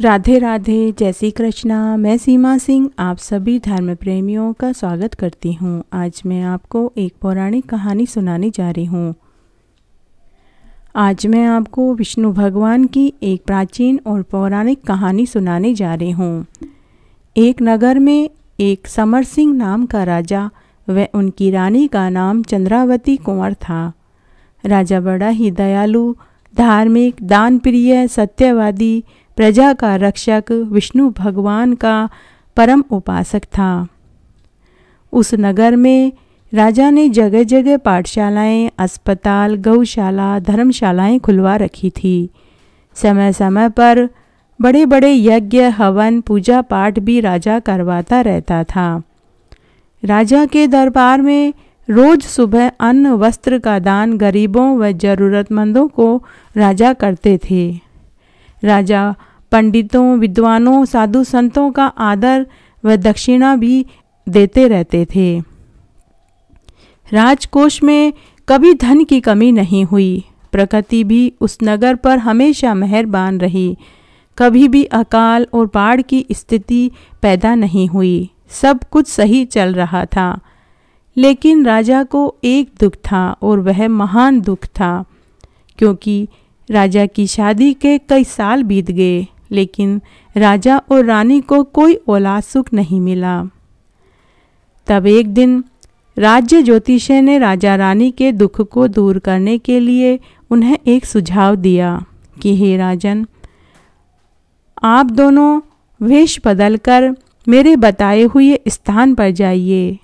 राधे राधे, जय श्री कृष्णा। मैं सीमा सिंह आप सभी धर्म प्रेमियों का स्वागत करती हूँ। आज मैं आपको एक पौराणिक कहानी सुनाने जा रही हूँ। आज मैं आपको विष्णु भगवान की एक प्राचीन और पौराणिक कहानी सुनाने जा रही हूँ। एक नगर में एक समर सिंह नाम का राजा व उनकी रानी का नाम चंद्रावती कुंवर था। राजा बड़ा ही दयालु, धार्मिक, दानप्रिय, सत्यवादी, प्रजा का रक्षक, विष्णु भगवान का परम उपासक था। उस नगर में राजा ने जगह जगह पाठशालाएं, अस्पताल, गौशाला, धर्मशालाएं खुलवा रखी थी। समय समय पर बड़े बड़े यज्ञ, हवन, पूजा पाठ भी राजा करवाता रहता था। राजा के दरबार में रोज सुबह अन्न वस्त्र का दान गरीबों व जरूरतमंदों को राजा करते थे। राजा पंडितों, विद्वानों, साधु संतों का आदर व दक्षिणा भी देते रहते थे। राजकोष में कभी धन की कमी नहीं हुई। प्रकृति भी उस नगर पर हमेशा मेहरबान रही। कभी भी अकाल और बाढ़ की स्थिति पैदा नहीं हुई। सब कुछ सही चल रहा था। लेकिन राजा को एक दुख था और वह महान दुख था, क्योंकि राजा की शादी के कई साल बीत गए, लेकिन राजा और रानी को कोई औलाद सुख नहीं मिला। तब एक दिन राज्य ज्योतिषी ने राजा रानी के दुख को दूर करने के लिए उन्हें एक सुझाव दिया कि हे राजन, आप दोनों वेश बदलकर मेरे बताए हुए स्थान पर जाइए।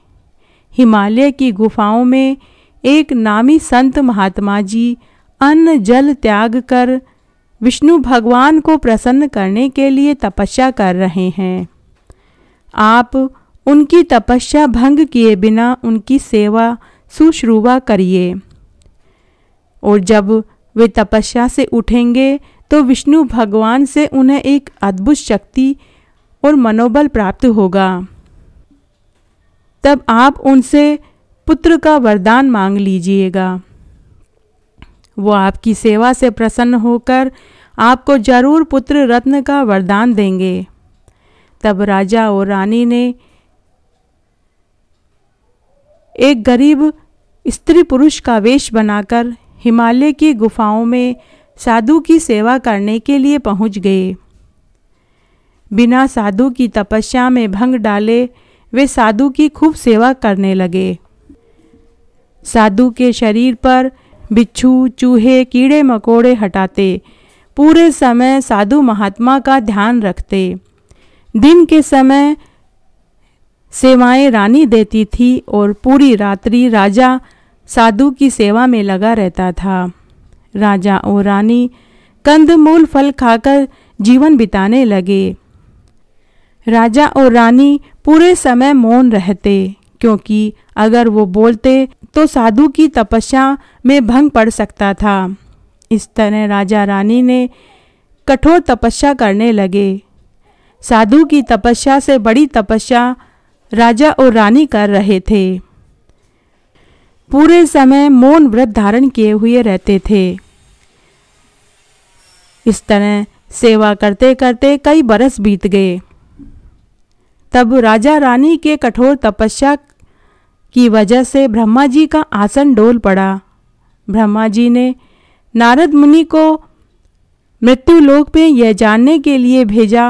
हिमालय की गुफाओं में एक नामी संत महात्मा जी अन्न जल त्याग कर विष्णु भगवान को प्रसन्न करने के लिए तपस्या कर रहे हैं। आप उनकी तपस्या भंग किए बिना उनकी सेवा सुश्रूवा करिए, और जब वे तपस्या से उठेंगे तो विष्णु भगवान से उन्हें एक अद्भुत शक्ति और मनोबल प्राप्त होगा। तब आप उनसे पुत्र का वरदान मांग लीजिएगा। वो आपकी सेवा से प्रसन्न होकर आपको जरूर पुत्र रत्न का वरदान देंगे। तब राजा और रानी ने एक गरीब स्त्री पुरुष का वेश बनाकर हिमालय की गुफाओं में साधु की सेवा करने के लिए पहुंच गए। बिना साधु की तपस्या में भंग डाले वे साधु की खूब सेवा करने लगे। साधु के शरीर पर बिच्छू, चूहे, कीड़े मकोड़े हटाते, पूरे समय साधु महात्मा का ध्यान रखते। दिन के समय सेवाएं रानी देती थी और पूरी रात्रि राजा साधु की सेवा में लगा रहता था। राजा और रानी कंदमूल फल खाकर जीवन बिताने लगे। राजा और रानी पूरे समय मौन रहते, क्योंकि अगर वो बोलते तो साधु की तपस्या में भंग पड़ सकता था। इस तरह राजा रानी ने कठोर तपस्या करने लगे। साधु की तपस्या से बड़ी तपस्या राजा और रानी कर रहे थे। पूरे समय मौन व्रत धारण किए हुए रहते थे। इस तरह सेवा करते करते कई बरस बीत गए। तब राजा रानी के कठोर तपस्या की वजह से ब्रह्मा जी का आसन डोल पड़ा। ब्रह्मा जी ने नारद मुनि को मृत्युलोक में यह जानने के लिए भेजा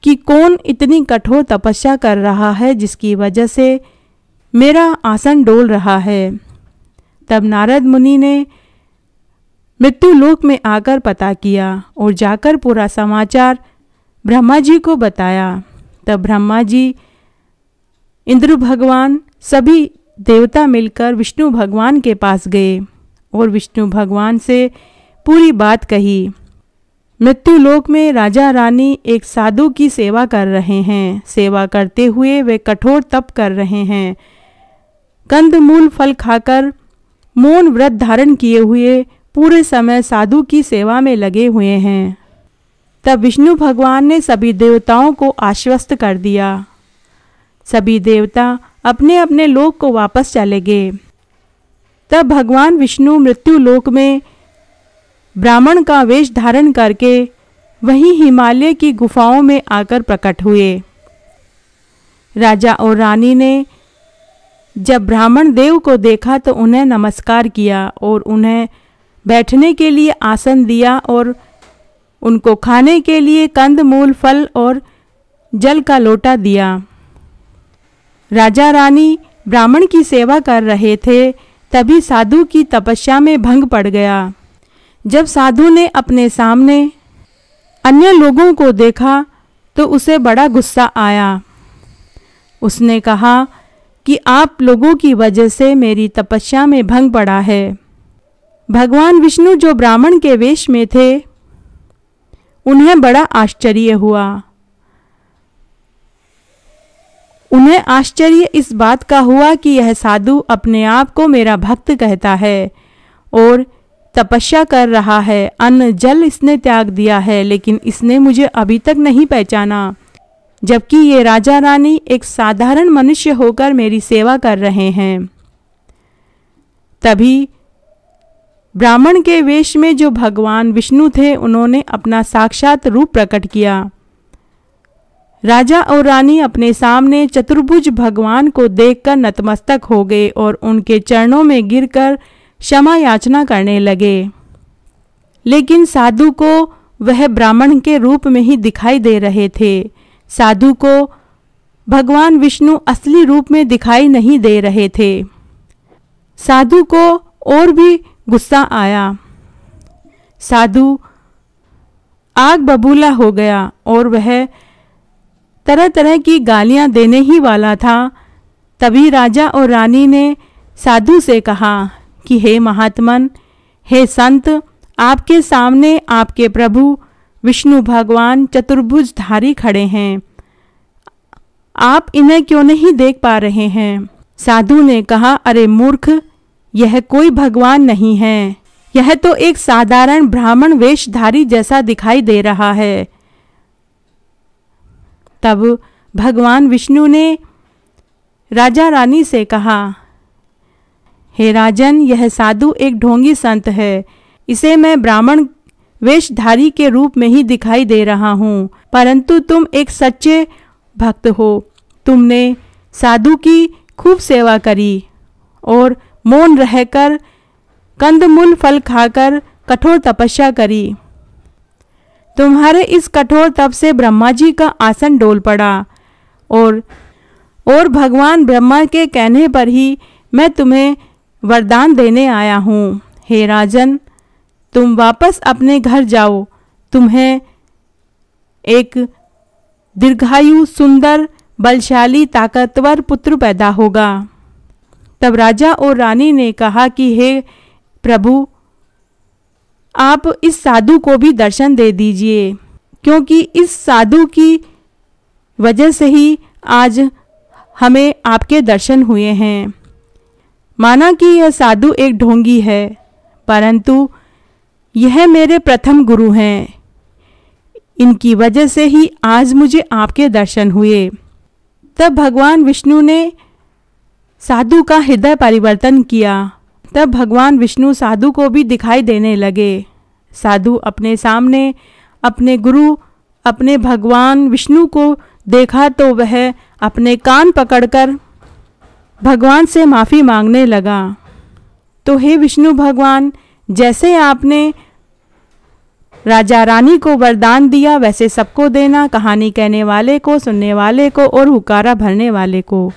कि कौन इतनी कठोर तपस्या कर रहा है जिसकी वजह से मेरा आसन डोल रहा है। तब नारद मुनि ने मृत्युलोक में आकर पता किया और जाकर पूरा समाचार ब्रह्मा जी को बताया। तब ब्रह्मा जी, इंद्र भगवान, सभी देवता मिलकर विष्णु भगवान के पास गए और विष्णु भगवान से पूरी बात कही। मृत्युलोक में राजा रानी एक साधु की सेवा कर रहे हैं। सेवा करते हुए वे कठोर तप कर रहे हैं। कंदमूल फल खाकर मौन व्रत धारण किए हुए पूरे समय साधु की सेवा में लगे हुए हैं। तब विष्णु भगवान ने सभी देवताओं को आश्वस्त कर दिया। सभी देवता अपने अपने लोक को वापस चले गए। तब भगवान विष्णु मृत्युलोक में ब्राह्मण का वेश धारण करके वहीं हिमालय की गुफाओं में आकर प्रकट हुए। राजा और रानी ने जब ब्राह्मण देव को देखा तो उन्हें नमस्कार किया और उन्हें बैठने के लिए आसन दिया और उनको खाने के लिए कंदमूल, फल और जल का लोटा दिया। राजा रानी ब्राह्मण की सेवा कर रहे थे, तभी साधु की तपस्या में भंग पड़ गया। जब साधु ने अपने सामने अन्य लोगों को देखा तो उसे बड़ा गुस्सा आया। उसने कहा कि आप लोगों की वजह से मेरी तपस्या में भंग पड़ा है। भगवान विष्णु जो ब्राह्मण के वेश में थे, उन्हें बड़ा आश्चर्य हुआ। उन्हें आश्चर्य इस बात का हुआ कि यह साधु अपने आप को मेरा भक्त कहता है और तपस्या कर रहा है। अन्न जल इसने त्याग दिया है, लेकिन इसने मुझे अभी तक नहीं पहचाना, जबकि ये राजा रानी एक साधारण मनुष्य होकर मेरी सेवा कर रहे हैं। तभी ब्राह्मण के वेश में जो भगवान विष्णु थे, उन्होंने अपना साक्षात रूप प्रकट किया। राजा और रानी अपने सामने चतुर्भुज भगवान को देखकर नतमस्तक हो गए और उनके चरणों में गिरकर क्षमा याचना करने लगे। लेकिन साधु को वह ब्राह्मण के रूप में ही दिखाई दे रहे थे। साधु को भगवान विष्णु असली रूप में दिखाई नहीं दे रहे थे। साधु को और भी गुस्सा आया। साधु आग बबूला हो गया और वह तरह तरह की गालियां देने ही वाला था। तभी राजा और रानी ने साधु से कहा कि हे महात्मन, हे संत, आपके सामने आपके प्रभु विष्णु भगवान चतुर्भुजधारी खड़े हैं। आप इन्हें क्यों नहीं देख पा रहे हैं? साधु ने कहा, अरे मूर्ख, यह कोई भगवान नहीं है। यह तो एक साधारण ब्राह्मण वेशधारी जैसा दिखाई दे रहा है। तब भगवान विष्णु ने राजा रानी से कहा, हे राजन, यह साधु एक ढोंगी संत है। इसे मैं ब्राह्मण वेशधारी के रूप में ही दिखाई दे रहा हूँ, परंतु तुम एक सच्चे भक्त हो। तुमने साधु की खूब सेवा करी और मौन रहकर कंदमूल फल खाकर कठोर तपस्या करी। तुम्हारे इस कठोर तप से ब्रह्मा जी का आसन डोल पड़ा और भगवान ब्रह्मा के कहने पर ही मैं तुम्हें वरदान देने आया हूँ। हे राजन, तुम वापस अपने घर जाओ। तुम्हें एक दीर्घायु, सुंदर, बलशाली, ताकतवर पुत्र पैदा होगा। तब राजा और रानी ने कहा कि हे प्रभु, आप इस साधु को भी दर्शन दे दीजिए, क्योंकि इस साधु की वजह से ही आज हमें आपके दर्शन हुए हैं। माना कि यह साधु एक ढोंगी है, परंतु यह मेरे प्रथम गुरु हैं। इनकी वजह से ही आज मुझे आपके दर्शन हुए। तब भगवान विष्णु ने साधु का हृदय परिवर्तन किया। तब भगवान विष्णु साधु को भी दिखाई देने लगे। साधु अपने सामने अपने गुरु, अपने भगवान विष्णु को देखा तो वह अपने कान पकड़कर भगवान से माफ़ी मांगने लगा। तो हे विष्णु भगवान, जैसे आपने राजा रानी को वरदान दिया, वैसे सबको देना, कहानी कहने वाले को, सुनने वाले को और हुकारा भरने वाले को।